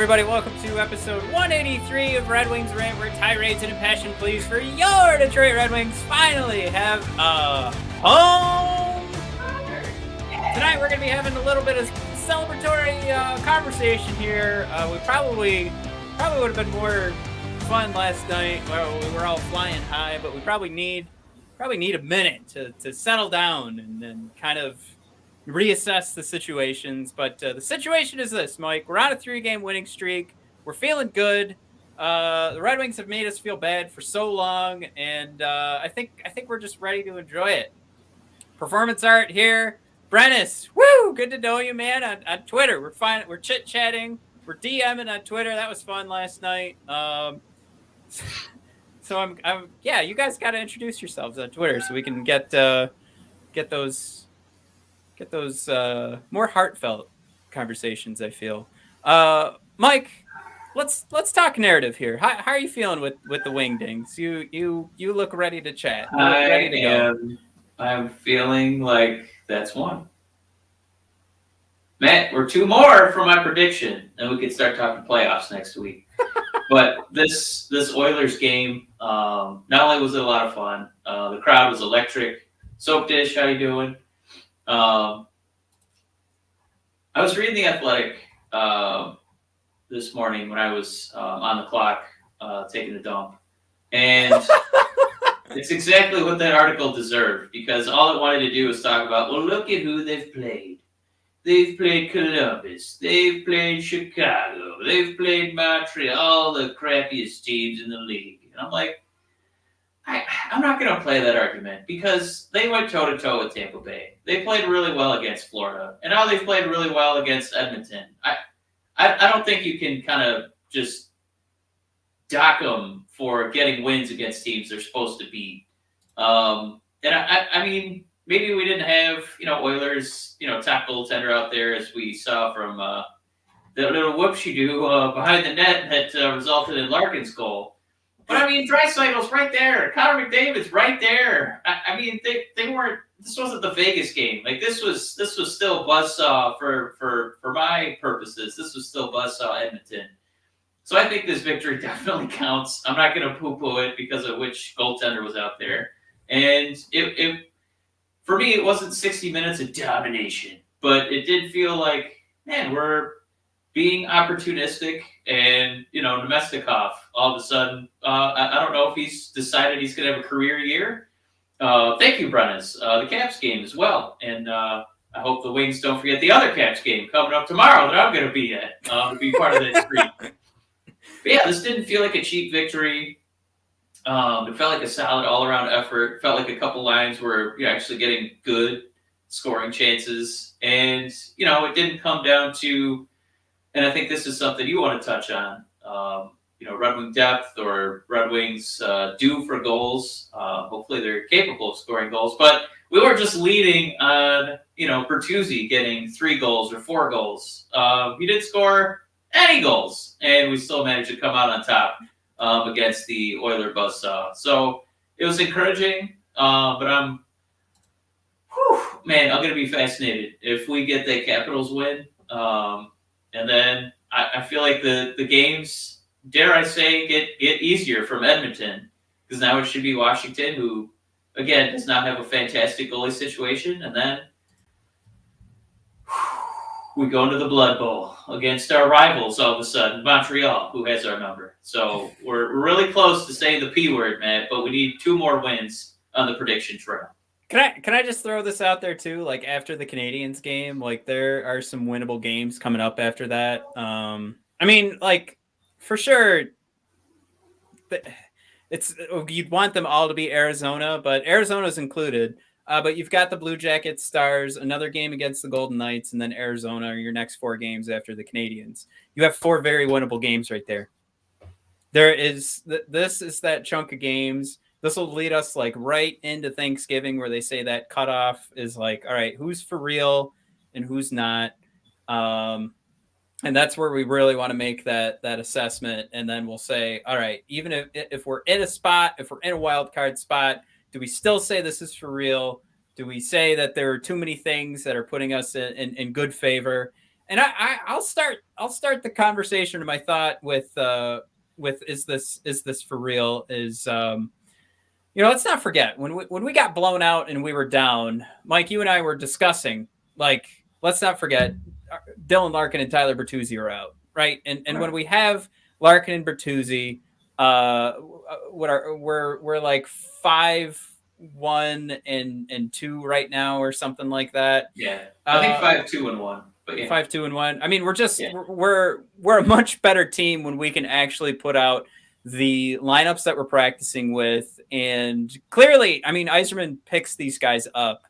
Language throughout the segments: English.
everybody, welcome to episode 183 of Red Wings Rant, where tirades and impassioned pleas for your Detroit Red Wings finally have a home. Tonight we're going to be having a little bit of celebratory conversation here. We probably would have been more fun last night. Well, we were all flying high, but we probably need a minute to settle down and then kind of reassess the situations. But the situation is this, Mike. We're on a 3-game winning streak. We're feeling good. The Red Wings have made us feel bad for so long, and I think we're just ready to enjoy it. Performance art here. Brennis, woo! Good to know you, man. On Twitter, we're fine. We're chit-chatting. We're DMing on Twitter. That was fun last night. So I'm yeah. You guys got to introduce yourselves on Twitter so we can get those more heartfelt conversations. I feel. Mike, let's talk narrative here. How are you feeling with the Wingdings? You look ready to chat. I'm feeling like that's one. Matt, we're 2 more from my prediction, and we could start talking playoffs next week. But this Oilers game, not only was it a lot of fun, the crowd was electric. Soap Dish, how you doing? I was reading The Athletic this morning when I was on the clock taking a dump, and it's exactly what that article deserved, because all it wanted to do was talk about, well, look at who they've played. They've played Columbus. They've played Chicago. They've played Montreal, all the crappiest teams in the league. And I'm like, I'm not going to play that argument, because they went toe-to-toe with Tampa Bay. They played really well against Florida. And now they've played really well against Edmonton. I don't think you can kind of just dock them for getting wins against teams they're supposed to beat. And I mean, maybe we didn't have, Oilers, top goaltender out there, as we saw from the little whoop-she-do behind the net that resulted in Larkin's goal. But I mean, Draisaitl's right there. Connor McDavid's right there. I mean, they weren't. This wasn't the Vegas game. Like, this was still buzzsaw for my purposes. This was still buzzsaw Edmonton. So I think this victory definitely counts. I'm not going to poo-poo it because of which goaltender was out there. And it for me, it wasn't 60 minutes of domination, but it did feel like, man, we're being opportunistic. And, Namestnikov, all of a sudden, I don't know if he's decided he's going to have a career year. Thank you, Brennis. The Caps game as well. And I hope the Wings don't forget the other Caps game coming up tomorrow that I'm going to be at to be part of that streak. But yeah, this didn't feel like a cheap victory. It felt like a solid all-around effort. It felt like a couple lines were actually getting good scoring chances. And, it didn't come down to, and I think this is something you want to touch on, Red Wing depth or Red Wings due for goals. Hopefully they're capable of scoring goals. But we were just leading on, Bertuzzi getting 3 goals or 4 goals. He didn't score any goals, and we still managed to come out on top against the Oiler buzzsaw. So it was encouraging, but I'm going to be fascinated if we get that Capitals win. And then I feel like the games, dare I say, get easier from Edmonton, because now it should be Washington, who, again, does not have a fantastic goalie situation. And then we go into the Blood Bowl against our rivals all of a sudden, Montreal, who has our number. So we're really close to saying the P word, Matt, but we need 2 more wins on the prediction trail. Can I just throw this out there too? Like, after the Canadiens game, like, there are some winnable games coming up after that. I mean, like, for sure, you'd want them all to be Arizona, but Arizona's included. But you've got the Blue Jackets, Stars, another game against the Golden Knights, and then Arizona are your next 4 games after the Canadiens. You have 4 very winnable games right there. This is that chunk of games. This will lead us like right into Thanksgiving, where they say that cutoff is like, all right, who's for real and who's not. And that's where we really want to make that assessment. And then we'll say, all right, even if we're in a spot, if we're in a wild card spot, do we still say this is for real? Do we say that there are too many things that are putting us in good favor? and I'll start the conversation. My thought with is this for real? Is let's not forget when we got blown out and we were down. Mike, you and I were discussing, like, let's not forget Dylan Larkin and Tyler Bertuzzi are out, right? And Right. when we have Larkin and Bertuzzi, we're like 5-1 and 2 right now or something like that. Yeah, I think 5-2-1. But yeah. 5-2-1. I mean, we're a much better team when we can actually put out the lineups that we're practicing with. And clearly, I mean, Yzerman picks these guys up.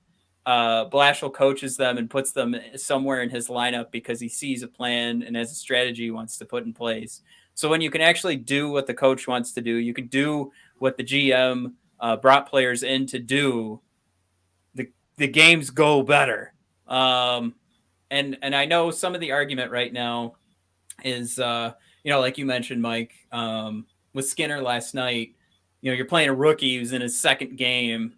Blashill coaches them and puts them somewhere in his lineup because he sees a plan and has a strategy he wants to put in place. So when you can actually do what the coach wants to do, you can do what the GM brought players in to do, the games go better. And I know some of the argument right now is, like you mentioned, Mike, with Skinner last night, you're playing a rookie who's in his second game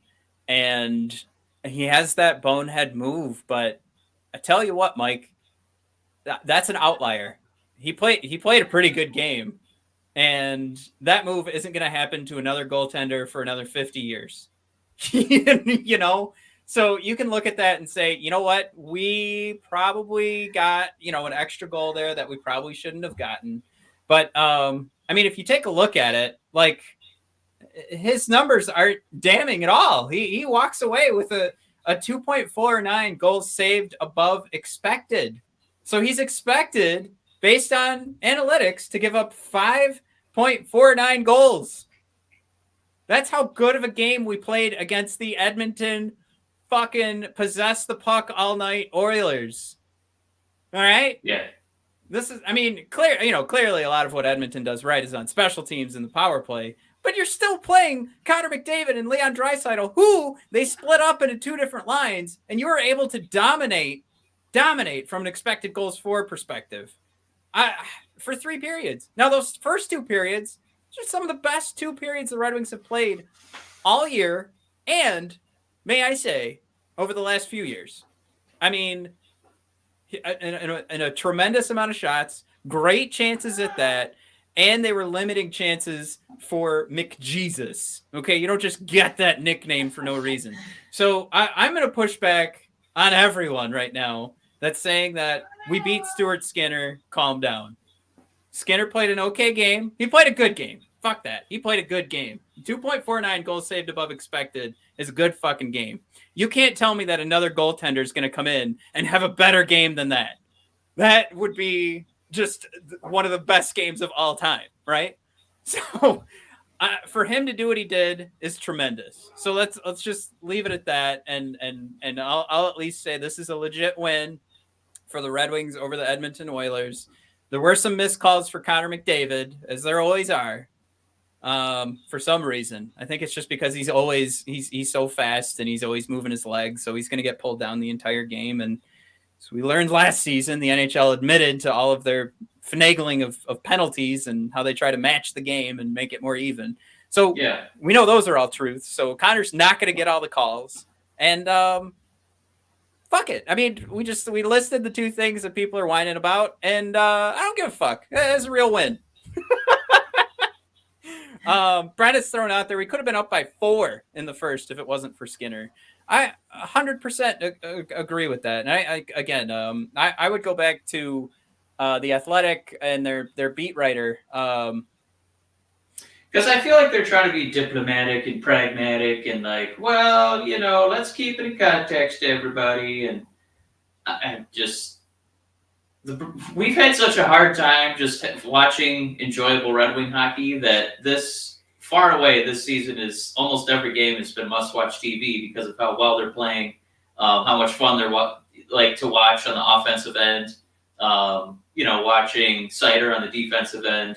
and he has that bonehead move. But I tell you what, Mike, that's an outlier. He played a pretty good game, and that move isn't going to happen to another goaltender for another 50 years. So you can look at that and say, you know what, we probably got, an extra goal there that we probably shouldn't have gotten. But, I mean, if you take a look at it, like, his numbers aren't damning at all. He walks away with a 2.49 goals saved above expected. So he's expected, based on analytics, to give up 5.49 goals. That's how good of a game we played against the Edmonton fucking possess the puck all night Oilers. All right? Yeah. This is, I mean, clearly a lot of what Edmonton does right is on special teams and the power play, but you're still playing Connor McDavid and Leon Draisaitl, who they split up into two different lines, and you were able to dominate from an expected goals for perspective for 3 periods. Now, those first 2 periods are some of the best 2 periods the Red Wings have played all year, and may I say, over the last few years. I mean, in a tremendous amount of shots, great chances at that, and they were limiting chances for McJesus. Okay, you don't just get that nickname for no reason. So I'm going to push back on everyone right now that's saying that we beat Stuart Skinner. Calm down. Skinner played an okay game. He played a good game. Fuck that. He played a good game. 2.49 goals saved above expected is a good fucking game. You can't tell me that another goaltender is going to come in and have a better game than that. That would be just one of the best games of all time, right? So for him to do what he did is tremendous. So let's just leave it at that, and I'll at least say this is a legit win for the Red Wings over the Edmonton Oilers. There were some missed calls for Connor McDavid, as there always are. For some reason, I think it's just because he's so fast and he's always moving his legs, so he's going to get pulled down the entire game. And so we learned last season, the NHL admitted to all of their finagling of penalties and how they try to match the game and make it more even. So yeah, we know those are all truths. So Connor's not going to get all the calls, and fuck it. I mean, we listed the 2 things that people are whining about, and I don't give a fuck. It's a real win. Brennan's thrown out there. We could have been up by 4 in the first if it wasn't for Skinner. I 100% agree with that. And I would go back to the Athletic and their beat writer. Because I feel like they're trying to be diplomatic and pragmatic and like, well, let's keep it in context to everybody. And I just... We've had such a hard time just watching enjoyable Red Wing hockey that this season is almost every game has been must-watch TV because of how well they're playing, how much fun they're to watch on the offensive end, watching Seider on the defensive end,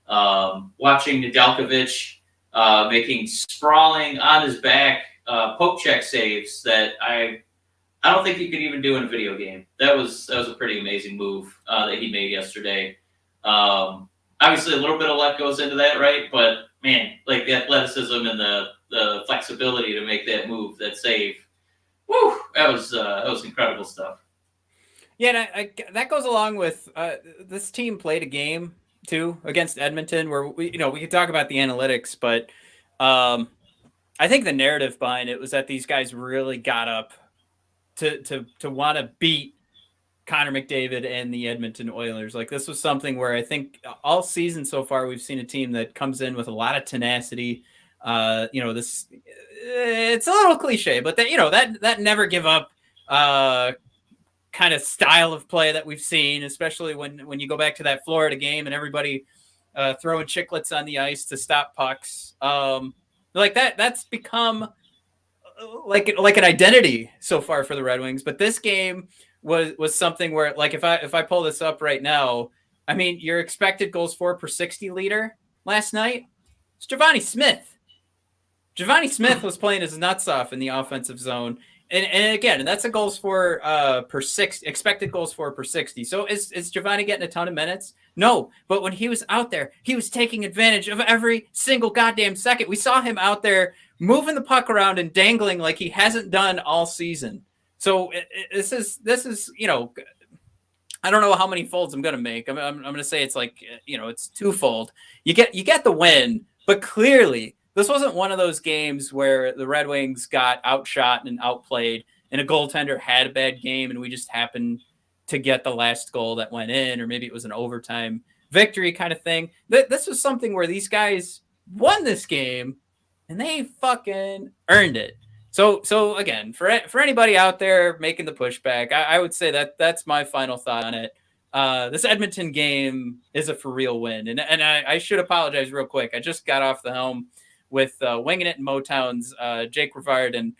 watching Nedeljkovic making sprawling on his back poke check saves that I don't think you could even do in a video game. That was a pretty amazing move that he made yesterday. Obviously, a little bit of luck goes into that, right? But man, like the athleticism and the flexibility to make that move, that save, woo! That was incredible stuff. Yeah, and that goes along with this team played a game too against Edmonton where we could talk about the analytics, but I think the narrative behind it was that these guys really got up to want to beat Connor McDavid and the Edmonton Oilers. Like this was something where I think all season so far we've seen a team that comes in with a lot of tenacity. This it's a little cliche, but that never give up kind of style of play that we've seen, especially when you go back to that Florida game and everybody throwing chiclets on the ice to stop pucks. Like that's become like an identity so far for the Red Wings. But this game was something where, like, if I pull this up right now, I mean, your expected goals for per 60 leader last night, it's Giovanni Smith. Giovanni Smith was playing his nuts off in the offensive zone. And again, that's a goals for per 60, expected goals for per 60. So is Giovanni getting a ton of minutes? No, but when he was out there, he was taking advantage of every single goddamn second. We saw him out there moving the puck around and dangling like he hasn't done all season. So this is I don't know how many folds I'm going to make. I'm going to say it's like, it's twofold. You get the win, but clearly this wasn't one of those games where the Red Wings got outshot and outplayed and a goaltender had a bad game and we just happened to get the last goal that went in, or maybe it was an overtime victory kind of thing. This was something where these guys won this game and they fucking earned it. So again, for anybody out there making the pushback, I would say that's my final thought on it. This Edmonton game is a for real win. And I should apologize real quick. I just got off the helm with Winging It in Motown's Jake Rivard. And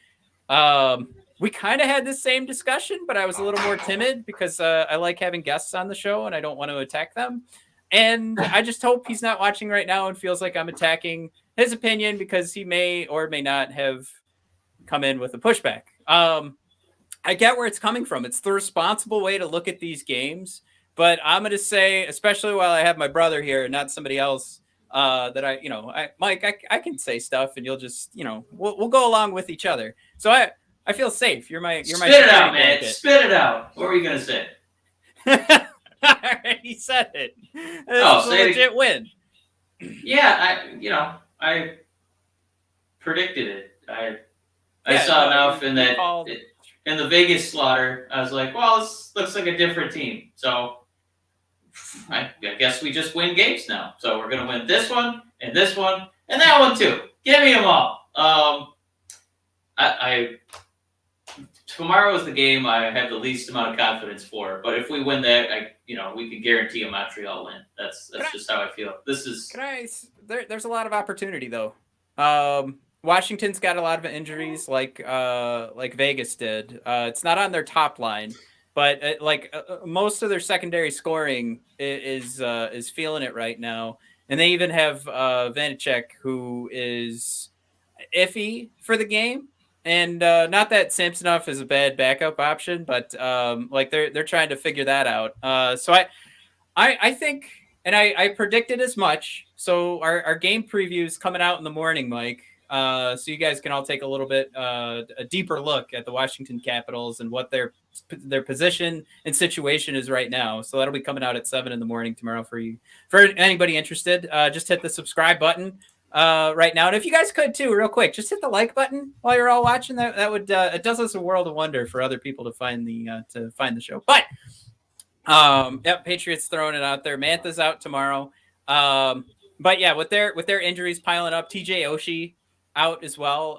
we kind of had the same discussion, but I was a little more timid because I like having guests on the show and I don't want to attack them. And I just hope he's not watching right now and feels like I'm attacking his opinion because he may or may not have come in with a pushback. I get where it's coming from. It's the responsible way to look at these games. But I'm going to say, especially while I have my brother here and not somebody else, that Mike, I can say stuff and you'll just, we'll go along with each other. So I feel safe. You're my spit it out, man. Blanket. Spit it out. What were you going to say? I already said it. This is a legit win. Yeah, I predicted it. I saw enough in that in the Vegas slaughter. I was like, well, this looks like a different team. So I guess we just win games now. So we're gonna win this one and that one too. Give me them all. Tomorrow is the game I have the least amount of confidence for. But if we win that, we can guarantee a Montreal win. That's just how I feel. This is. There's a lot of opportunity though. Washington's got a lot of injuries, like Vegas did. It's not on their top line, but most of their secondary scoring is feeling it right now. And they even have Vanacek, who is iffy for the game. And not that Samsonov is a bad backup option, but they're trying to figure that out. So I think, and I predicted as much. So our game preview is coming out in the morning, Mike. So you guys can all take a little bit a deeper look at the Washington Capitals and what their position and situation is right now. So that'll be coming out at 7 a.m. tomorrow for you. For anybody interested, just hit the subscribe button right now. And if you guys could too, real quick, just hit the like button while you're all watching. That would it does us a world of wonder for other people to find the show. But Patriots throwing it out there. Mantha's out tomorrow. But yeah, with their injuries piling up, TJ Oshie out as well.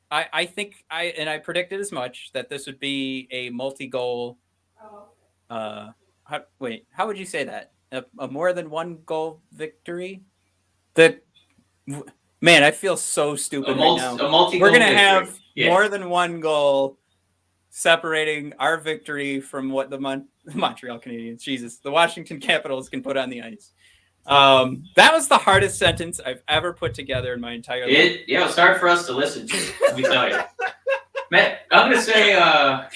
I think I predicted as much that this would be a multi-goal. How would you say that? A more than one goal victory? Man, I feel so stupid right now. We're gonna have more than one goal separating our victory from what the Montreal Canadiens, the Washington Capitals can put on the ice. That was the hardest sentence I've ever put together in my entire life. Yeah, it was hard for us to listen to. Let me tell you, Matt. I'm gonna say, I've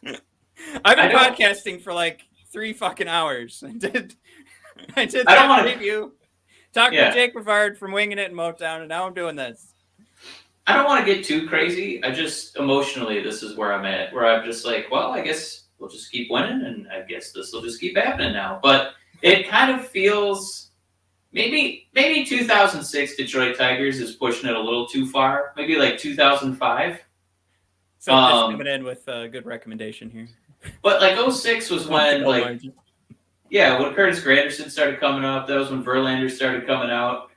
been podcasting for like 3 fucking hours. I did review, talk with Jake Rivard from Winging It in Motown, and now I'm doing this. I don't want to get too crazy. I just emotionally, this is where I'm at. Where I'm just like, well, I guess we'll just keep winning, and I guess this will just keep happening now. But it kind of feels maybe 2006 Detroit Tigers is pushing it a little too far. Maybe like 2005. So just coming in with a good recommendation here. But like 06 was when when Curtis Granderson started coming up. That was when Verlander started coming out.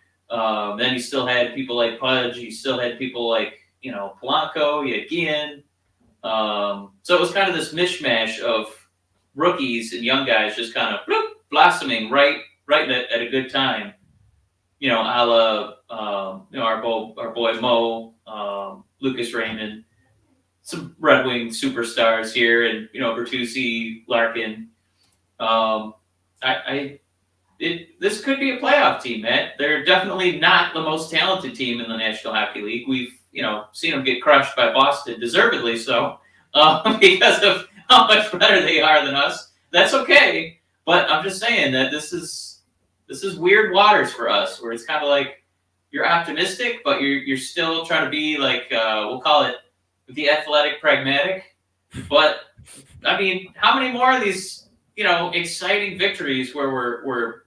Then you still had people like Pudge. You still had people like, Polanco. You had Guillen. So it was kind of this mishmash of rookies and young guys just kind of blossoming right at a good time. A la our boy Mo, Lucas Raymond, some Red Wings superstars here, and Bertuzzi, Larkin. This could be a playoff team, Matt. They're definitely not the most talented team in the National Hockey League. We've seen them get crushed by Boston, deservedly so, because of how much better they are than us. That's okay, but I'm just saying that this is weird waters for us, where it's kind of like you're optimistic, but you're still trying to be like we'll call it the athletic pragmatic. But I mean, how many more of these exciting victories where we're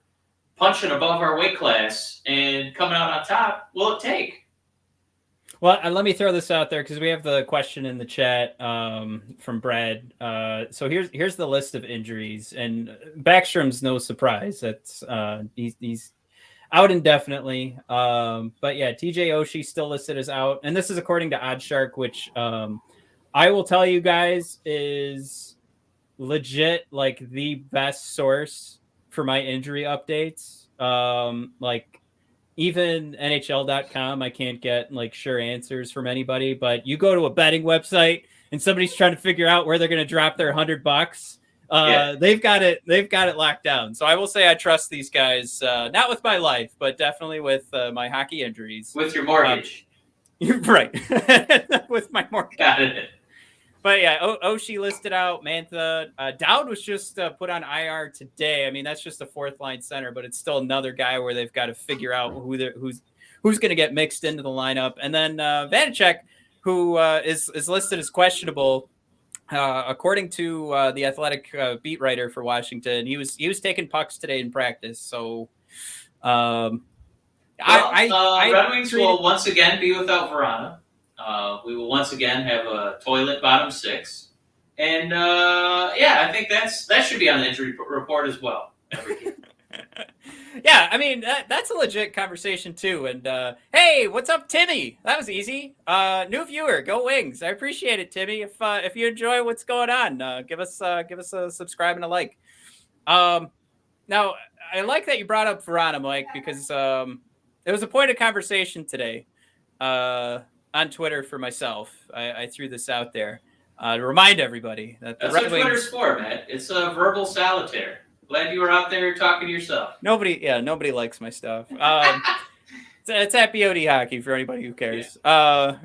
punching above our weight class and coming out on top will it take? Well, let me throw this out there because we have the question in the chat from Brad. So here's the list of injuries, and Backstrom's no surprise. That's he's out indefinitely. But yeah, TJ Oshie still listed as out, and this is according to OddsShark, which I will tell you guys is legit like the best source for my injury updates. Like even NHL.com, I can't get like sure answers from anybody, but you go to a betting website and somebody's trying to figure out where they're going to drop their $100. They've got it locked down. So I will say I trust these guys, not with my life, but definitely with my hockey injuries. With your mortgage. You're right. With my mortgage. Got it. But yeah, Oshie listed out. Mantha. Dowd was just put on IR today. I mean, that's just a fourth line center, but it's still another guy where they've got to figure out who's going to get mixed into the lineup. And then Vanacek, who is listed as questionable, according to the Athletic beat writer for Washington. He was taking pucks today in practice. So Red Wings will once again be without Vrana. We will once again have a toilet bottom six. And, I think that should be on the injury report as well. Yeah, I mean, that's a legit conversation, too. And, hey, what's up, Timmy? That was easy. New viewer, go Wings. I appreciate it, Timmy. If you enjoy what's going on, give us a subscribe and a like. Now, I like that you brought up Vrana, Mike, because it was a point of conversation today. On Twitter for myself, I threw this out there to remind everybody that the That's Red what Wings... Twitter's for, Matt. It's a verbal solitaire. Glad you were out there talking to yourself. Nobody likes my stuff. It's at BOD Hockey for anybody who cares. Yeah.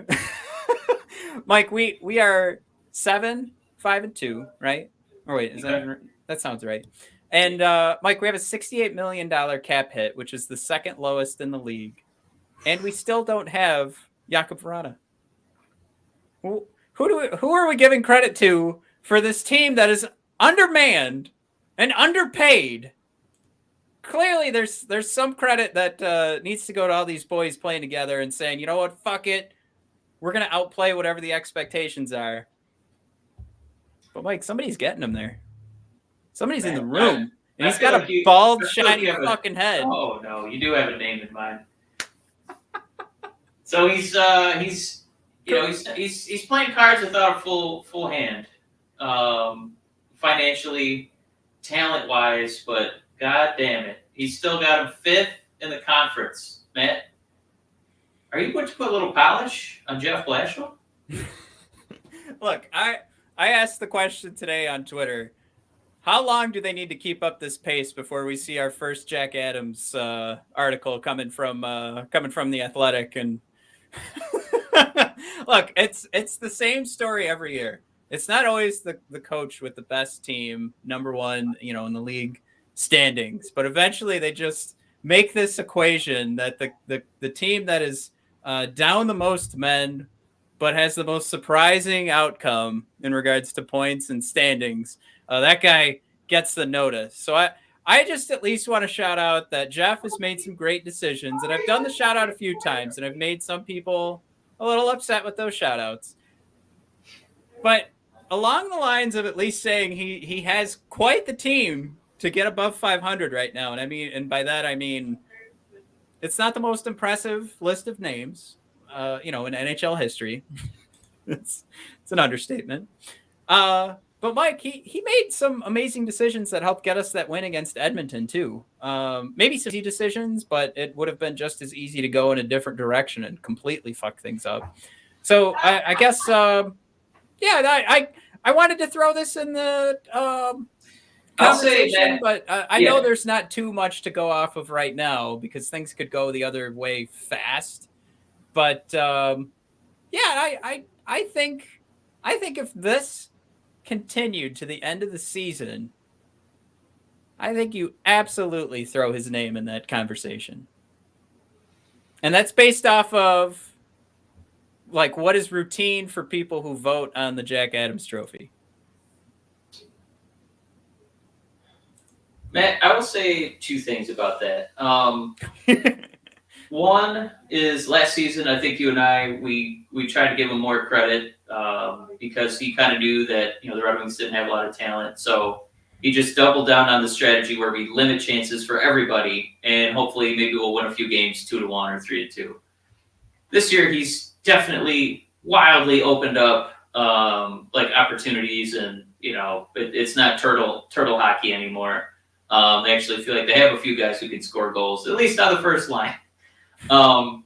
Mike, we are 7-5-2, right? Or wait, that sounds right? And Mike, we have a $68 million cap hit, which is the second lowest in the league, and we still don't have Jakub Vrana. Who are we giving credit to for this team that is undermanned and underpaid? Clearly, there's some credit that needs to go to all these boys playing together and saying, you know what, fuck it, we're gonna outplay whatever the expectations are. But Mike, somebody's getting him there. Somebody's in the room, and he's got a bald, shiny fucking head. Oh no, you do have a name in mind. So he's playing cards without a full hand, financially, talent wise, but god damn it, he's still got him fifth in the conference. Matt, are you going to put a little polish on Jeff Blashill? Look, I asked the question today on Twitter. How long do they need to keep up this pace before we see our first Jack Adams article coming from the Athletic? And look, it's the same story every year. It's not always the coach with the best team, number one, in the league standings, but eventually they just make this equation that the team that is down the most men but has the most surprising outcome in regards to points and standings. That guy gets the notice. So I just at least want to shout out that Jeff has made some great decisions, and I've done the shout out a few times, and I've made some people a little upset with those shout outs. But along the lines of at least saying he has quite the team to get above 500 right now. And by that, I mean, it's not the most impressive list of names, in NHL history. it's an understatement. But Mike, he made some amazing decisions that helped get us that win against Edmonton too. Maybe some easy decisions, but it would have been just as easy to go in a different direction and completely fuck things up. So I guess, I wanted to throw this in the conversation, but I know there's not too much to go off of right now because things could go the other way fast. But I think if this continued to the end of the season, I think you absolutely throw his name in that conversation. And that's based off of like what is routine for people who vote on the Jack Adams Trophy. Matt, I will say two things about that. One is last season, I think you and I, we tried to give him more credit because he kind of knew that, the Red Wings didn't have a lot of talent. So he just doubled down on the strategy where we limit chances for everybody. And hopefully maybe we'll win a few games 2-1 or 3-2. This year, he's definitely wildly opened up opportunities, and it's not turtle hockey anymore. They actually feel like they have a few guys who can score goals, at least on the first line. But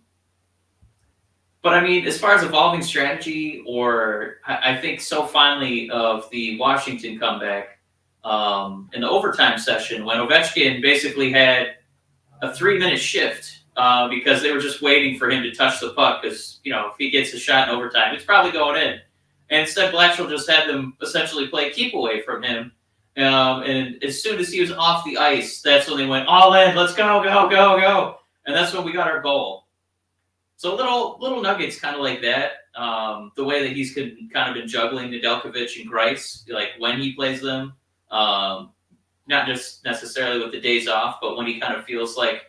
I mean, as far as evolving strategy, or I think so finally of the Washington comeback in the overtime session when Ovechkin basically had a 3-minute shift because they were just waiting for him to touch the puck because, if he gets a shot in overtime, it's probably going in. And instead, Blatchel just had them essentially play keep away from him. And as soon as he was off the ice, that's when they went all in. Let's go, go, go, go. And that's when we got our goal. So little nuggets kind of like that. The way that he's kind of been juggling Nedeljkovic and Grice, like when he plays them, not just necessarily with the days off, but when he kind of feels like,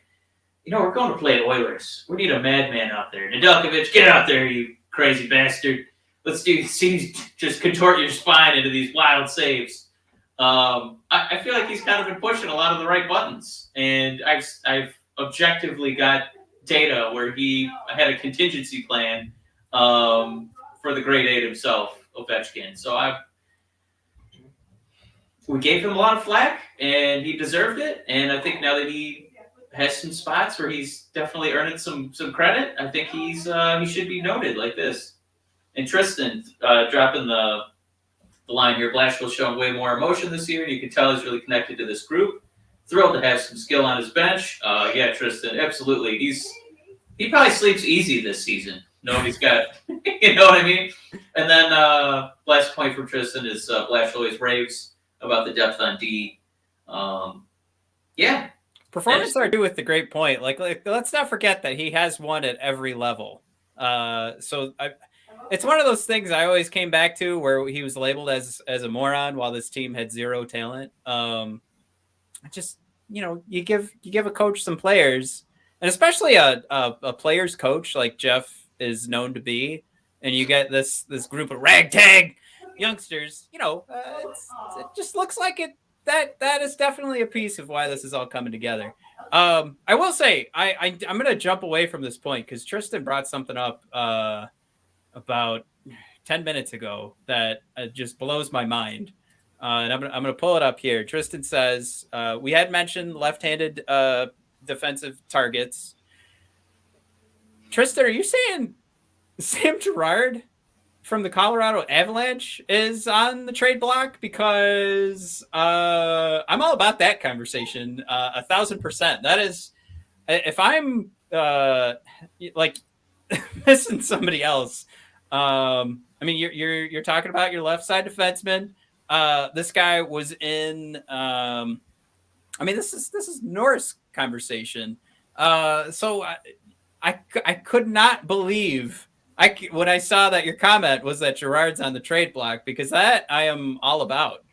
we're going to play Oilers. We need a madman out there. Nedeljkovic, get out there, you crazy bastard. Let's just contort your spine into these wild saves. I feel like he's kind of been pushing a lot of the right buttons, and I've objectively got data where he had a contingency plan for the grade 8 himself, Ovechkin. So we gave him a lot of flack, and he deserved it. And I think now that he has some spots where he's definitely earning some credit, I think he should be noted like this. And Tristan dropping the line here, Blatchel showing way more emotion this year, and you can tell he's really connected to this group. Thrilled to have some skill on his bench. Yeah, Tristan, absolutely. He probably sleeps easy this season. He's got, you know what I mean? And then last point from Tristan is Blatchel always raves about the depth on D. Yeah. Performance are due with the great point. Like let's not forget that he has won at every level. It's one of those things I always came back to where he was labeled as a moron while this team had zero talent. Just, you give a coach some players, and especially a player's coach like Jeff is known to be, and you get this group of ragtag youngsters, it just looks like it. That is definitely a piece of why this is all coming together. I will say I'm going to jump away from this point because Tristan brought something up about 10 minutes ago that just blows my mind. And I'm going to pull it up here. Tristan says, we had mentioned left-handed defensive targets. Tristan, are you saying Sam Girard from the Colorado Avalanche is on the trade block? Because I'm all about that conversation 1,000%. That is, if I'm missing somebody else, you're talking about your left side defenseman. This guy was in. This is Norris conversation. So I could not believe when I saw that your comment was that Girard's on the trade block, because that I am all about.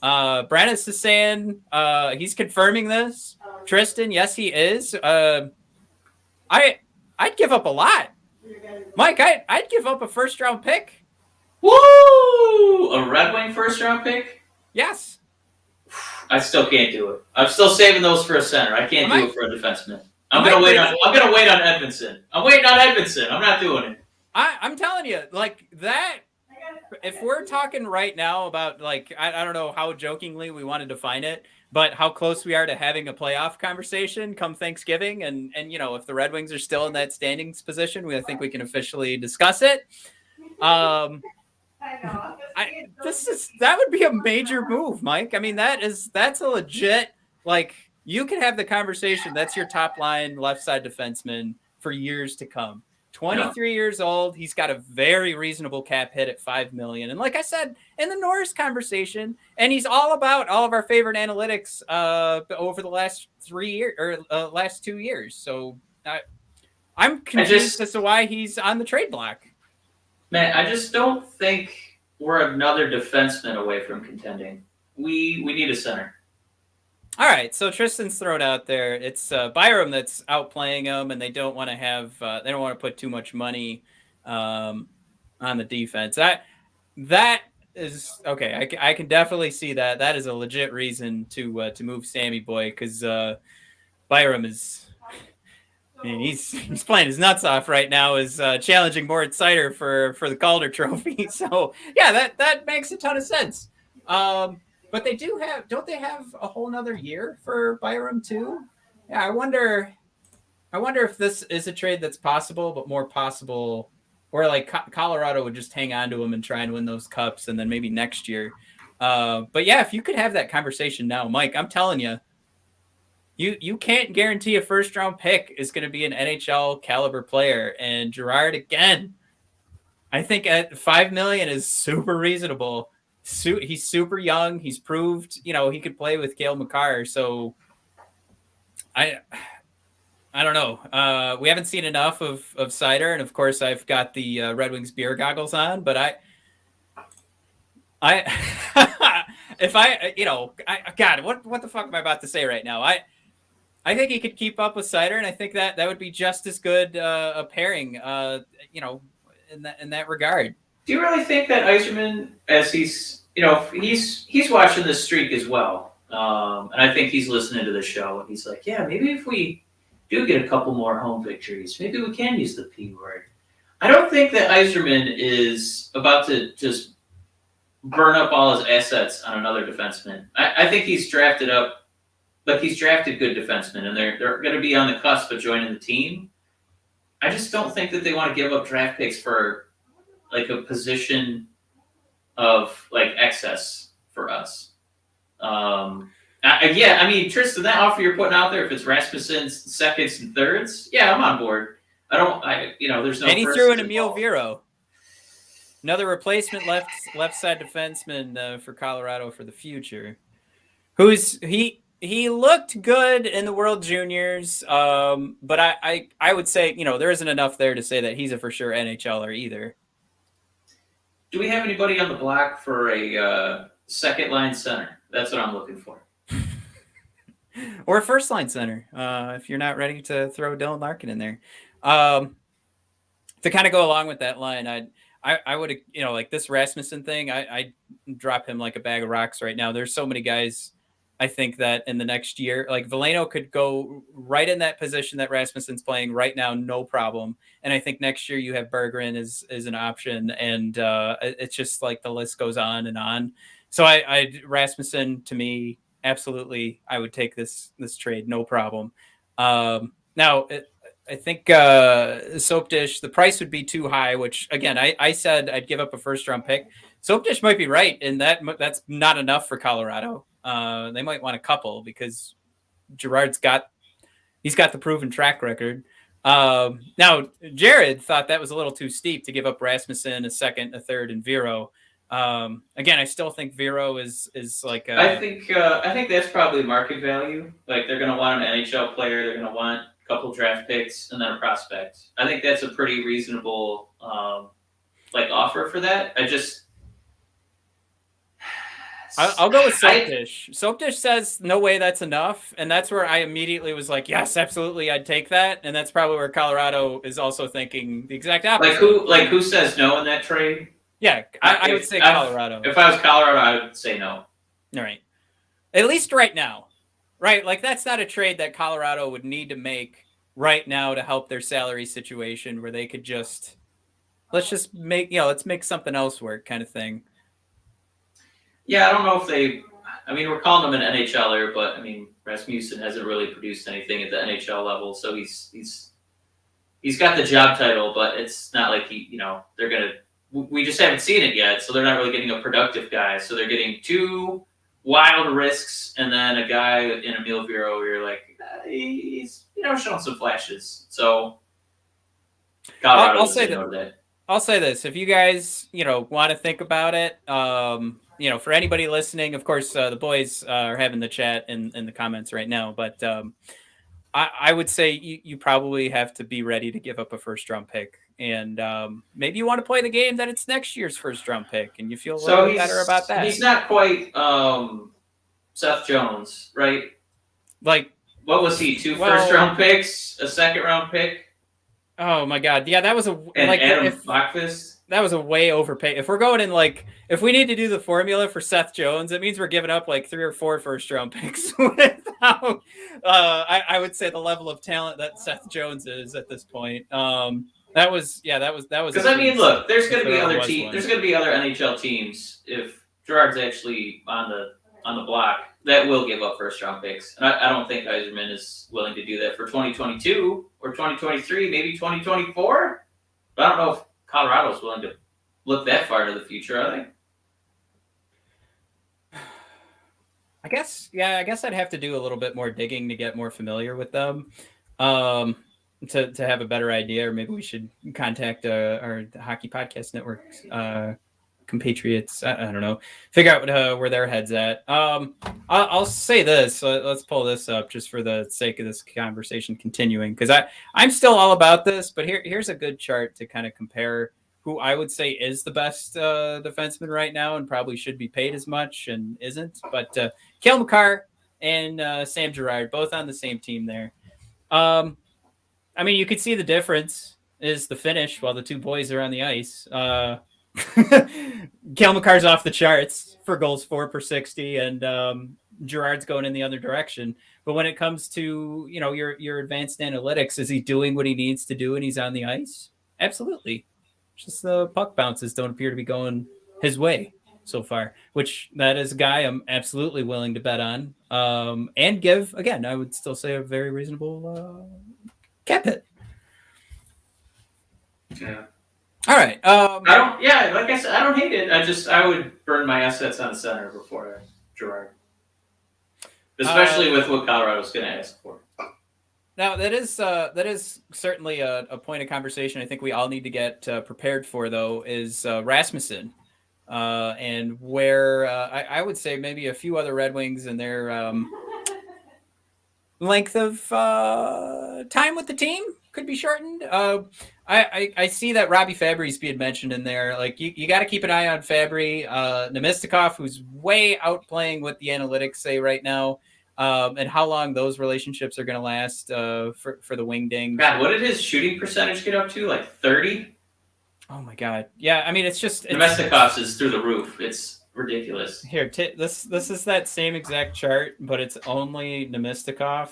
Brannis is saying he's confirming this. Tristan, yes, he is. I'd give up a lot. Mike, I'd give up a first-round pick. Woo! A Red Wing first-round pick? Yes. I still can't do it. I'm still saving those for a center. I can't do it for a defenseman. I'm gonna wait on Edmondson. I'm waiting on Edmondson. I'm not doing it. I'm telling you, like that. If we're talking right now about like I don't know how jokingly we want to define it, but how close we are to having a playoff conversation come Thanksgiving, and if the Red Wings are still in that standings position, I think we can officially discuss it. That would be a major move, Mike. I mean, that's a legit, like, you can have the conversation. That's your top line left side defenseman for years to come. 23 years old. He's got a very reasonable cap hit at $5 million. And like I said, in the Norris conversation, and he's all about all of our favorite analytics over the last 3 years or last 2 years. So I'm confused as to why he's on the trade block. Man, I just don't think we're another defenseman away from contending. We need a center. All right, so Tristan's thrown out there. It's Byram that's outplaying him, and they don't want to have they don't want to put too much money on the defense. That is okay. I can definitely see that. That is a legit reason to move Sammy Boy, because Byram is. I mean, he's playing his nuts off right now. Is challenging Moritz Seider for the Calder Trophy. So yeah, that makes a ton of sense. But they don't they have a whole nother year for Byram too? Yeah, I wonder if this is a trade that's possible, but more possible, or like Colorado would just hang on to him and try and win those cups, and then maybe next year. But yeah, if you could have that conversation now, Mike, I'm telling you, you can't guarantee a first round pick is going to be an NHL caliber player. And Girard, again, I think at $5 million is super reasonable. He's super young. He's proved, he could play with Cale Makar. So I don't know. We haven't seen enough of Seider. And of course I've got the Red Wings beer goggles on, but if God, what the fuck am I about to say right now? I think he could keep up with Seider, and I think that would be just as good a pairing, in that regard. Do you really think that Yzerman, as he's watching this streak as well, and I think he's listening to the show, and he's like, yeah, maybe if we do get a couple more home victories, maybe we can use the P word. I don't think that Yzerman is about to just burn up all his assets on another defenseman. I think he's drafted good defensemen, and they're going to be on the cusp of joining the team. I just don't think that they want to give up draft picks for like a position of like excess for us. I mean, Tristan, that offer you're putting out there, if it's Rasmussen's seconds and thirds, yeah, I'm on board. There's no. And he threw in Emil Viro, another replacement left side defenseman for Colorado for the future. He looked good in the World Juniors, but I would say there isn't enough there to say that he's a for sure NHLer either. Do we have anybody on the block for a second line center? That's what I'm looking for. Or a first line center, if you're not ready to throw Dylan Larkin in there. To kind of go along with that line, I would, like this Rasmussen thing, I drop him like a bag of rocks right now. There's so many guys, I think, that in the next year, like Veleno could go right in that position that Rasmussen's playing right now, no problem. And I think next year you have Berggren as an option, and it's just like the list goes on and on. So Rasmussen, to me, absolutely, I would take this trade, no problem. Now, I think Soap Dish, the price would be too high, which, again, I said I'd give up a first-round pick. Soap Dish might be right, and that's not enough for Colorado. They might want a couple because Girard's got the proven track record. Now, Jared thought that was a little too steep to give up Rasmussen, a second, a third, and Viro. Again, I still think Viro is like I think that's probably market value. Like, they're going to want an NHL player. They're going to want a couple draft picks, and then a prospect. I think that's a pretty reasonable offer for that. I'll go with Soapdish. Soapdish says no way that's enough, and that's where I immediately was like, yes, absolutely, I'd take that. And that's probably where Colorado is also thinking the exact opposite. Who says no in that trade? Yeah, I would say Colorado. If I was Colorado, I would say no. All right, at least right now, right? Like that's not a trade that Colorado would need to make right now to help their salary situation, where they could just let's make something else work, kind of thing. Yeah, I don't know if they. I mean, we're calling him an NHLer, but I mean, Rasmussen hasn't really produced anything at the NHL level, so he's got the job title, but it's not like they're gonna. We just haven't seen it yet, so they're not really getting a productive guy. So they're getting 2 wild risks, and then a guy in Emil Vero where you're like, he's showing some flashes. So Colorado, I'll say this: if you guys want to think about it. For anybody listening, of course, the boys are having the chat in the comments right now. But I would say you probably have to be ready to give up a first-round pick. And maybe you want to play the game that it's next year's first-round pick, and you feel a little better about that. He's not quite Seth Jones, right? Like, what was he, 2 first-round picks, a second-round pick? Oh, my God. Yeah, that was Adam Bachfist? That was a way overpay. If we're going in if we need to do the formula for Seth Jones, it means we're giving up 3 or 4 first-round picks without, I would say, the level of talent that Seth Jones is at this point. That was. Because I mean, look, there's going to be other teams. There's going to be other NHL teams if Girard's actually on the block that will give up first-round picks, and I don't think Yzerman is willing to do that for 2022 or 2023, maybe 2024. But I don't know if Colorado's willing to look that far into the future, are they? I guess I'd have to do a little bit more digging to get more familiar with them, to have a better idea. Or maybe we should contact our Hockey Podcast Network compatriots. I don't know. Figure out where their head's at. I'll say this. Let's pull this up just for the sake of this conversation continuing, because I'm still all about this. But here's a good chart to kind of compare who I would say is the best defenseman right now and probably should be paid as much and isn't. But Cale Makar and Sam Girard, both on the same team there. I mean, you could see the difference is the finish while the two boys are on the ice. Cale Makar's off the charts for goals for per 60, and Girard's going in the other direction. But when it comes to your advanced analytics, is he doing what he needs to do and he's on the ice? Absolutely. Just the puck bounces don't appear to be going his way so far, which that is a guy I'm absolutely willing to bet on, and give, again, I would still say a very reasonable cap hit. Yeah. All right. Like I said, I don't hate it. I would burn my assets on center before Girard, especially with what Colorado's going to ask for. Now that is certainly a point of conversation I think we all need to get prepared for, though, is Rasmussen, and where I would say maybe a few other Red Wings and their length of time with the team could be shortened. I see that Robbie Fabry's being mentioned in there. Like you got to keep an eye on Fabry, Namestnikov, who's way outplaying what the analytics say right now. And how long those relationships are going to last for the wingdings. God, what did his shooting percentage get up to? Like 30? Oh my God! Yeah, I mean it's Namestnikov's is through the roof. It's ridiculous. Here, this is that same exact chart, but it's only Namestnikov.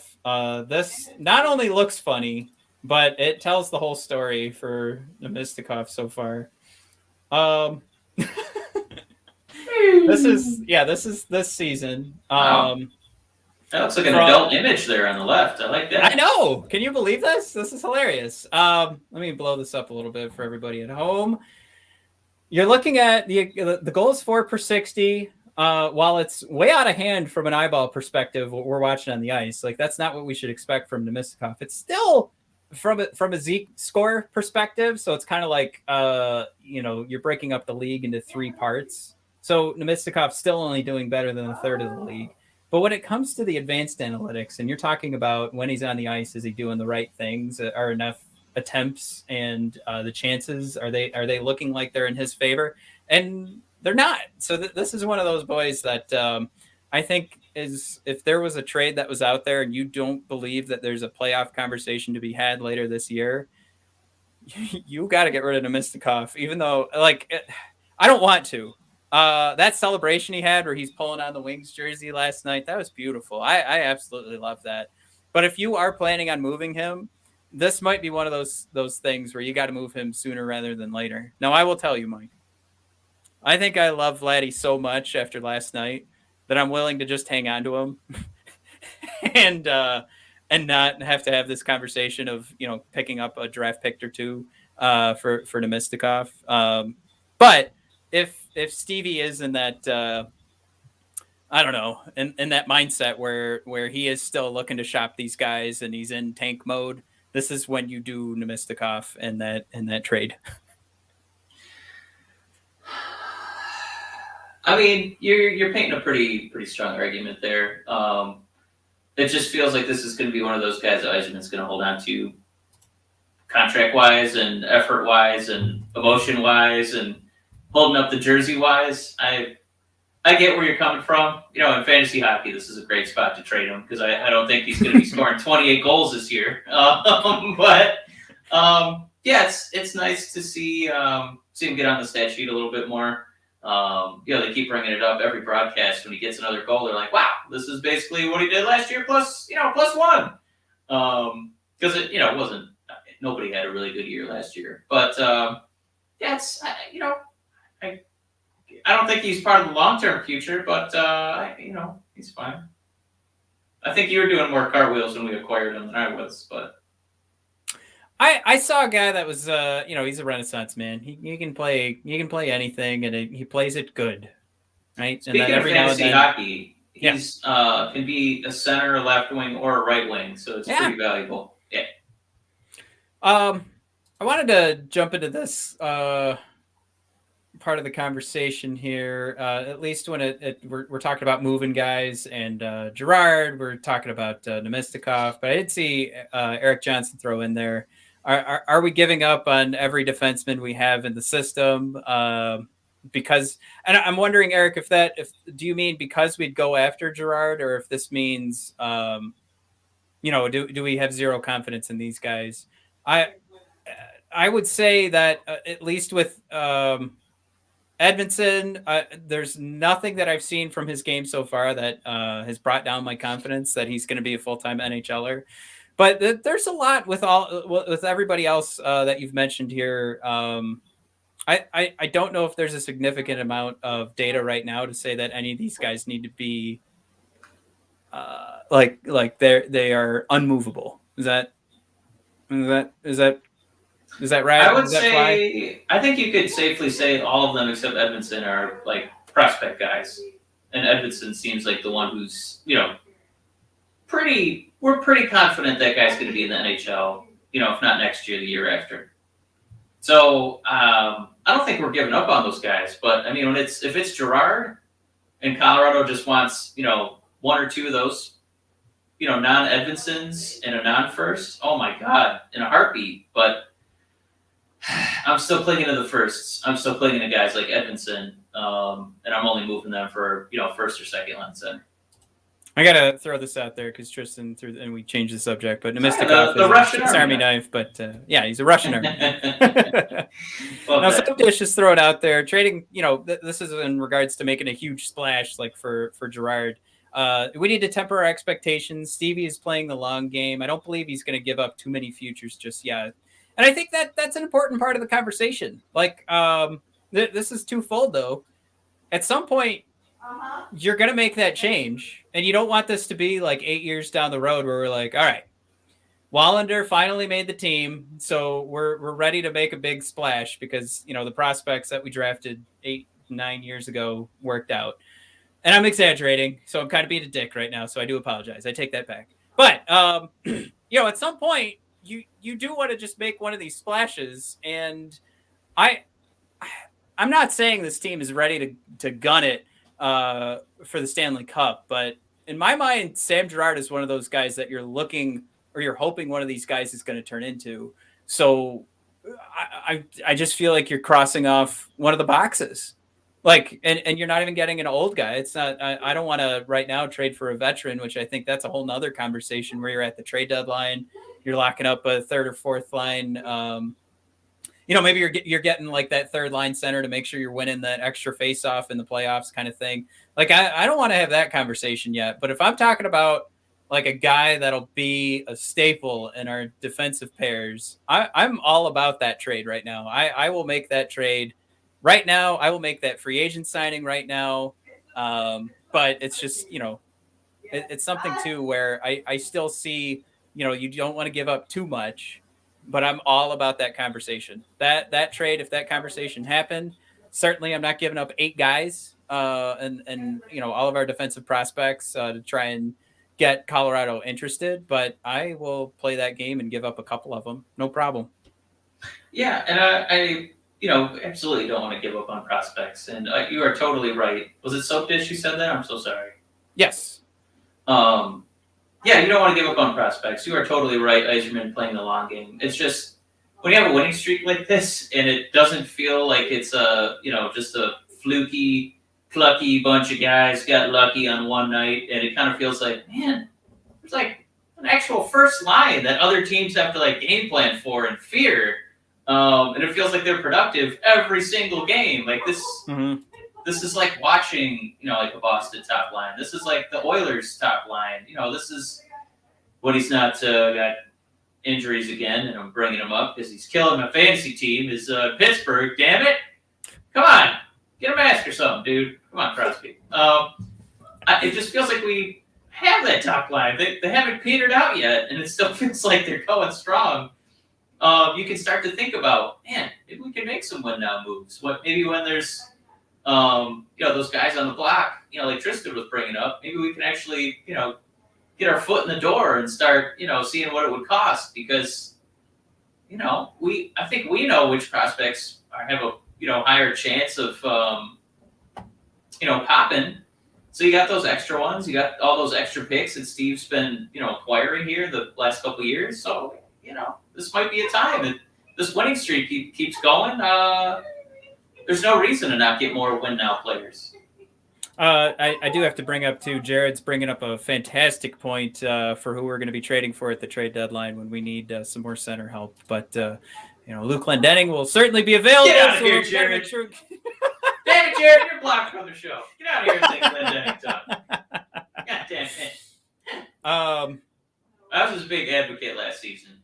This not only looks funny, but it tells the whole story for Namestnikov so far. This is this season. Wow. That looks like an adult image there on the left. I like that. I know. Can you believe this? This is hilarious. Let me blow this up a little bit for everybody at home. You're looking at the goals for per 60. While it's way out of hand from an eyeball perspective, what we're watching on the ice, like that's not what we should expect from Namestnikov. It's still from a Zeke score perspective. So it's kind of like, you're breaking up the league into 3 parts. So Namestnikov's still only doing better than a third of the league. But when it comes to the advanced analytics, and you're talking about when he's on the ice, is he doing the right things? Are enough attempts and the chances are they looking like they're in his favor? And they're not. So this is one of those boys that I think is, if there was a trade that was out there and you don't believe that there's a playoff conversation to be had later this year, you got to get rid of Namestnikov. Even though, I don't want to. That celebration he had where he's pulling on the Wings jersey last night, that was beautiful. I absolutely love that. But if you are planning on moving him, this might be one of those things where you got to move him sooner rather than later. Now, I will tell you, Mike, I think I love Vladdy so much after last night that I'm willing to just hang on to him and not have to have this conversation of picking up a draft pick or two for Namestnikov. But if Stevie is in that I don't know, in that mindset where he is still looking to shop these guys and he's in tank mode, this is when you do Namestnikov in that trade. I mean, you're painting a pretty strong argument there. It just feels like this is going to be one of those guys that Yzerman's going to hold on to, contract-wise and effort-wise and emotion-wise and holding up the jersey-wise. I get where you're coming from. In fantasy hockey, this is a great spot to trade him because I don't think he's going to be scoring 28 goals this year. But it's nice to see him get on the stat sheet a little bit more. They keep bringing it up every broadcast when he gets another goal. They're like, "Wow, this is basically what he did last year plus one." Because it wasn't. Nobody had a really good year last year, but I don't think he's part of the long-term future, but he's fine. I think you were doing more cartwheels when we acquired him than I was, but I saw a guy that was he's a renaissance man. He can play anything and he plays it good, right? Speaking and then of fantasy hockey, he's can be a center, a left wing, or a right wing, so it's pretty valuable. Yeah. I wanted to jump into this part of the conversation here, at least when we're talking about moving guys and Girard, we're talking about Namestnikov, but I did see Eric Johnson throw in there. Are we giving up on every defenseman we have in the system? Because, and I'm wondering, Eric, if do you mean because we'd go after Girard, or if this means, do we have zero confidence in these guys? I would say that at least with Edmondson, there's nothing that I've seen from his game so far that has brought down my confidence that he's going to be a full-time NHLer. But there's a lot with everybody else that you've mentioned here. I don't know if there's a significant amount of data right now to say that any of these guys need to be they are unmovable. Is that right? I would say, I think you could safely say all of them except Edmondson are like prospect guys, and Edmondson seems like the one who's we're pretty confident that guy's going to be in the NHL, if not next year, the year after. So I don't think we're giving up on those guys. But I mean, if it's Girard and Colorado just wants one or two of those non-Edmondsons and a non-first, oh my God, in a heartbeat. But I'm still clinging to the firsts. I'm still clinging to guys like Edmondson, and I'm only moving them for first or second line center. I gotta throw this out there because Tristan threw, and we changed the subject, but Namestnikov is a Russian Army knife, but he's a Russian Army knife. Now, some dishes throw it out there. Trading, this is in regards to making a huge splash, like for Girard. We need to temper our expectations. Stevie is playing the long game. I don't believe he's going to give up too many futures just yet. And I think that's an important part of the conversation. Like, this is twofold, though. At some point, you're going to make that change. And you don't want this to be like 8 years down the road where we're like, all right, Wallander finally made the team. So we're ready to make a big splash because, the prospects that we drafted 8-9 years ago worked out. And I'm exaggerating. So I'm kind of being a dick right now. So I do apologize. I take that back. But, at some point, you do want to just make one of these splashes, and I'm not saying this team is ready to gun it for the Stanley Cup, but in my mind, Sam Girard is one of those guys that you're looking or you're hoping one of these guys is going to turn into. So I just feel like you're crossing off one of the boxes. Like, and you're not even getting an old guy. It's not, I don't want to right now trade for a veteran, which I think that's a whole nother conversation where you're at the trade deadline, you're locking up a third or fourth line. Maybe you're getting like that third line center to make sure you're winning that extra face off in the playoffs kind of thing. Like, I don't want to have that conversation yet, but if I'm talking about like a guy that'll be a staple in our defensive pairs, I'm all about that trade right now. I will make that trade right now. I will make that free agent signing right now. But it's just, it's something too where I still see, you don't want to give up too much, but I'm all about that conversation. That trade, if that conversation happened, certainly I'm not giving up 8 guys and all of our defensive prospects to try and get Colorado interested, but I will play that game and give up a couple of them. No problem. Yeah, and I absolutely don't want to give up on prospects. And you are totally right. Was it Soap Dish who said that? I'm so sorry. Yes. Yeah, you don't want to give up on prospects. You are totally right, Yzerman, playing the long game. It's just when you have a winning streak like this and it doesn't feel like it's just a fluky, plucky bunch of guys got lucky on one night, and it kind of feels like, man, there's like an actual first line that other teams have to like game plan for and fear. And it feels like they're productive every single game. Like this, This is like watching, like a Boston top line. This is like the Oilers top line. This is what he's not got injuries again, and I'm bringing him up because he's killing my fantasy team. Is Pittsburgh? Damn it! Come on, get a mask or something, dude. Come on, Crosby. It just feels like we have that top line. They haven't petered out yet, and it still feels like they're going strong. You can start to think about, man, maybe we can make some win now moves. Maybe when there's those guys on the block, like Tristan was bringing up, maybe we can actually, get our foot in the door and start, seeing what it would cost, because, I think we know which prospects have a, higher chance of, popping. So you got those extra ones, you got all those extra picks that Steve's been, acquiring here the last couple of years. So, this might be a time that this winning streak keeps going. There's no reason to not get more win now players. I do have to bring up too, Jared's bringing up a fantastic point for who we're going to be trading for at the trade deadline when we need some more center help. But, Luke Glendening will certainly be available. Get out of here, Jared. Damn it, Jared, you're blocked from the show. Get out of here and take Glendening time. God damn it. I was his big advocate last season.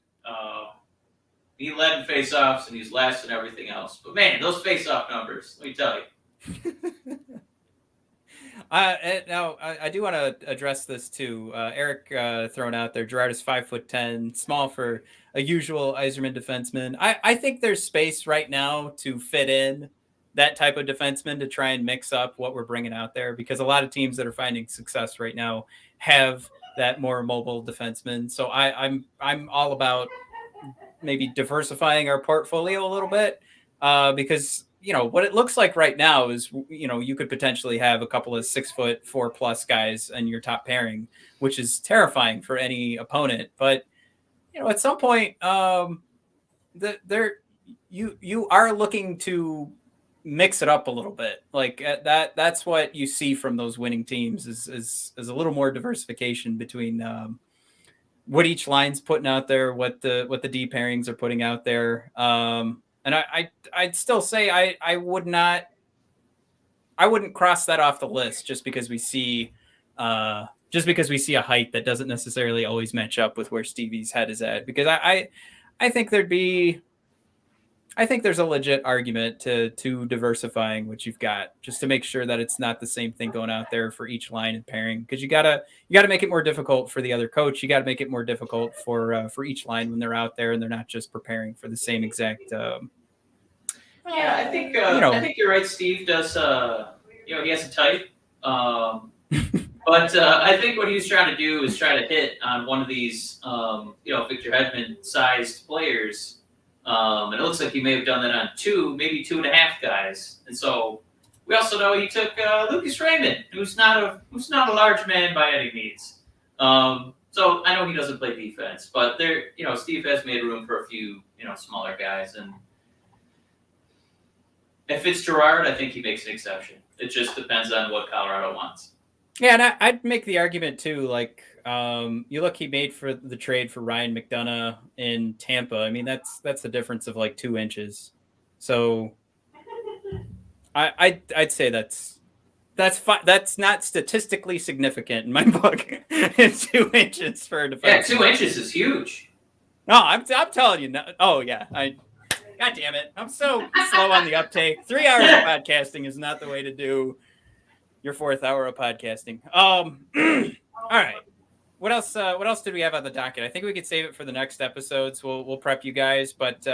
He led in face-offs, and he's last in everything else. But, man, those face-off numbers, let me tell you. Now, I do want to address this, too. Eric thrown out there, Girard is 5'10", small for a usual Yzerman defenseman. I think there's space right now to fit in that type of defenseman to try and mix up what we're bringing out there, because a lot of teams that are finding success right now have that more mobile defenseman. So I'm all about maybe diversifying our portfolio a little bit, because what it looks like right now is you could potentially have a couple of 6'4+ guys in your top pairing, which is terrifying for any opponent. But at some point, you are looking to mix it up a little bit. Like that's what you see from those winning teams is a little more diversification between what each line's putting out there, what the D pairings are putting out there. And I'd still say I wouldn't cross that off the list just because we see a height that doesn't necessarily always match up with where Stevie's head is at. Because I think there's a legit argument to diversifying what you've got, just to make sure that it's not the same thing going out there for each line and pairing. Because you gotta make it more difficult for the other coach. You gotta make it more difficult for each line when they're out there and they're not just preparing for the same exact. I think I think you're right. Steve does. He has a type. But I think what he's trying to do is try to hit on one of these, Victor Hedman-sized players. And it looks like he may have done that on maybe 2.5 guys. And so We also know he took Lucas Raymond, who's not a large man by any means. So I know he doesn't play defense, but Steve has made room for a few, smaller guys. And if it's Gerard, I think he makes an exception. It just depends on what Colorado wants. Yeah, and I'd make the argument too. Like, you look, he made for the trade for Ryan McDonough in Tampa. I mean, that's the difference of like 2 inches. So, I'd say that's not statistically significant in my book. It's 2 inches for a defense. Yeah, 2 inches is huge. No, I'm telling you. No, oh yeah, God damn it! I'm so slow on the uptake. 3 hours of podcasting is not the way to do your 4th hour of podcasting. All right. What else did we have on the docket? I think we could save it for the next episodes. We'll prep you guys, but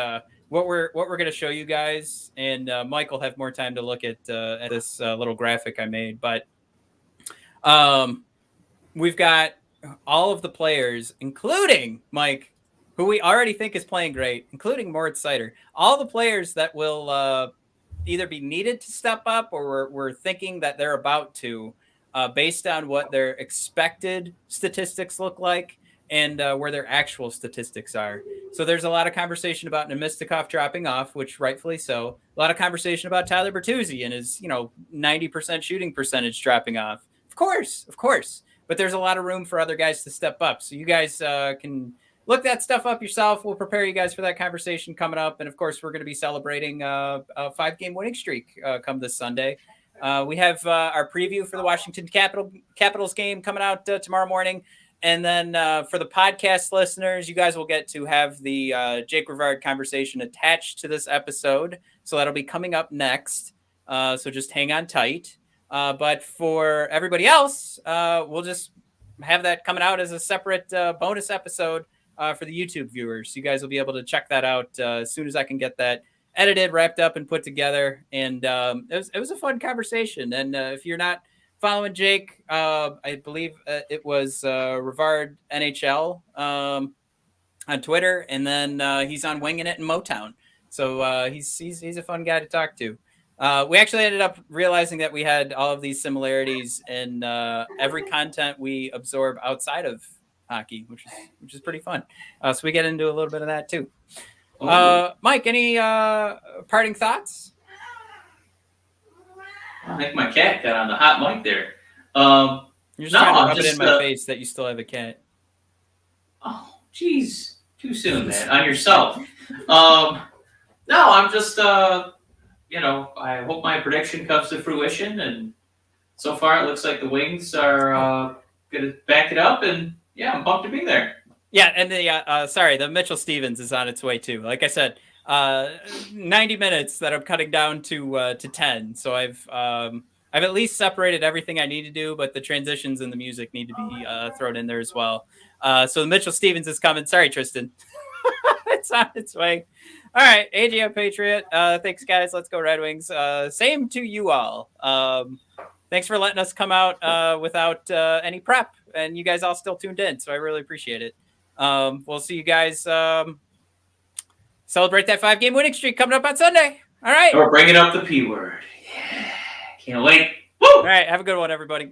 what we're going to show you guys, and Mike will have more time to look at this little graphic I made. But we've got all of the players, including Mike, who we already think is playing great, including Moritz Seider. All the players that will either be needed to step up or we're thinking that they're about to, based on what their expected statistics look like and where their actual statistics are. So there's a lot of conversation about Namestnikov dropping off, which rightfully so. A lot of conversation about Tyler Bertuzzi and his 90% shooting percentage dropping off. Of course. But there's a lot of room for other guys to step up. So you guys can look that stuff up yourself. We'll prepare you guys for that conversation coming up. And of course, we're going to be celebrating a 5-game winning streak come this Sunday. We have our preview for the Washington Capitals game coming out tomorrow morning. And then for the podcast listeners, you guys will get to have the Jake Rivard conversation attached to this episode. So that'll be coming up next. So just hang on tight. But for everybody else, we'll just have that coming out as a separate bonus episode for the YouTube viewers. You guys will be able to check that out as soon as I can get that edited, wrapped up, and put together. And it was a fun conversation. And if you're not following Jake, I believe it was Rivard NHL on Twitter, and then he's on Winging It in Motown. So he's a fun guy to talk to. We actually ended up realizing that we had all of these similarities in every content we absorb outside of hockey, which is pretty fun. So we get into a little bit of that too. Mike, any parting thoughts? I think my cat got on the hot mic there. You're just trying to rub it in my face that you still have a cat. Oh, geez. Too soon, man. On yourself. No, I'm just, I hope my prediction comes to fruition. And so far, it looks like the Wings are going to back it up. And, yeah, I'm pumped to be there. Yeah, and the Mitchell Stevens is on its way, too. Like I said, 90 minutes that I'm cutting down to 10. So I've at least separated everything I need to do, but the transitions and the music need to be thrown in there as well. So the Mitchell Stevens is coming. Sorry, Tristan. It's on its way. All right, AGM Patriot. Thanks, guys. Let's go Red Wings. Same to you all. Thanks for letting us come out without any prep, and you guys all still tuned in, so I really appreciate it. We'll see you guys celebrate that 5-game winning streak coming up on Sunday. All right. We're bringing up the P word. Yeah. Can't wait. Woo! All right. Have a good one, everybody.